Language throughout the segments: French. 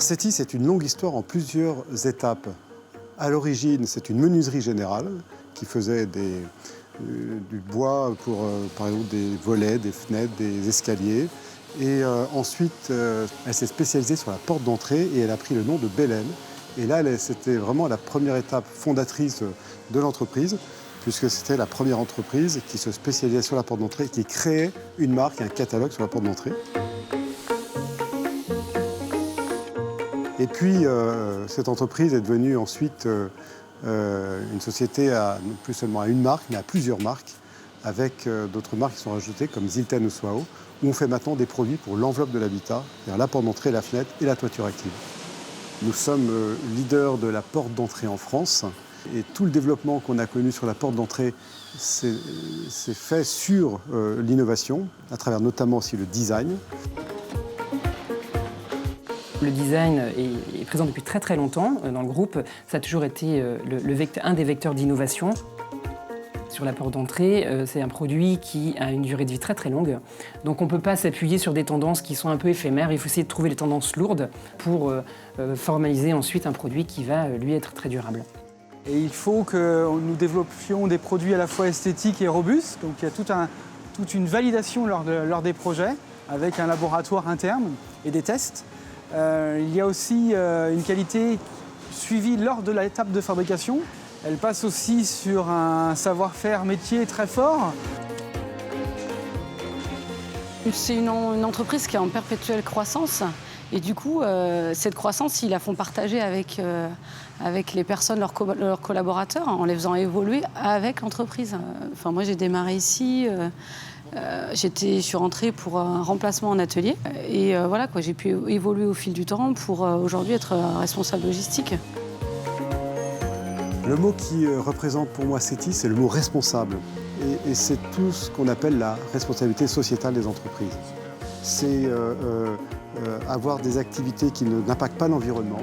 Alors SETI, c'est une longue histoire en plusieurs étapes. À l'origine, c'est une menuiserie générale qui faisait du bois pour, par exemple, des volets, des fenêtres, des escaliers. Et ensuite, elle s'est spécialisée sur la porte d'entrée et elle a pris le nom de Belen. Et là, c'était vraiment la première étape fondatrice de l'entreprise, puisque c'était la première entreprise qui se spécialisait sur la porte d'entrée et qui créait une marque, un catalogue sur la porte d'entrée. Et puis, cette entreprise est devenue ensuite une société non plus seulement à une marque, mais à plusieurs marques, avec d'autres marques qui sont rajoutées, comme Zilten ou Swao, où on fait maintenant des produits pour l'enveloppe de l'habitat, c'est-à-dire la porte d'entrée, la fenêtre et la toiture active. Nous sommes leaders de la porte d'entrée en France, et tout le développement qu'on a connu sur la porte d'entrée, c'est fait sur l'innovation, à travers notamment aussi le design. Le design est présent depuis très très longtemps dans le groupe. Ça a toujours été un des vecteurs d'innovation. Sur la porte d'entrée, c'est un produit qui a une durée de vie très très longue. Donc on ne peut pas s'appuyer sur des tendances qui sont un peu éphémères. Il faut essayer de trouver les tendances lourdes pour formaliser ensuite un produit qui va, lui, être très durable. Et il faut que nous développions des produits à la fois esthétiques et robustes. Donc il y a toute une validation lors des projets, avec un laboratoire interne et des tests. Il y a aussi une qualité suivie lors de l'étape de fabrication. Elle passe aussi sur un savoir-faire métier très fort. C'est une entreprise qui est en perpétuelle croissance. Et du coup, cette croissance, ils la font partager avec les personnes, leurs collaborateurs, en les faisant évoluer avec l'entreprise. Enfin, moi, j'ai démarré ici. Je suis rentrée pour un remplacement en atelier. Et voilà, quoi, j'ai pu évoluer au fil du temps pour aujourd'hui être responsable logistique. Le mot qui représente pour moi SETI, c'est le mot responsable. Et c'est tout ce qu'on appelle la responsabilité sociétale des entreprises. C'est avoir des activités qui n'impactent pas l'environnement.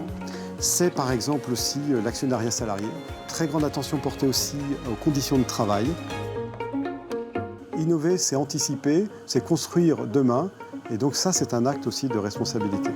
C'est par exemple aussi l'actionnariat salarié. Très grande attention portée aussi aux conditions de travail. Innover, c'est anticiper, c'est construire demain. Et donc ça, c'est un acte aussi de responsabilité.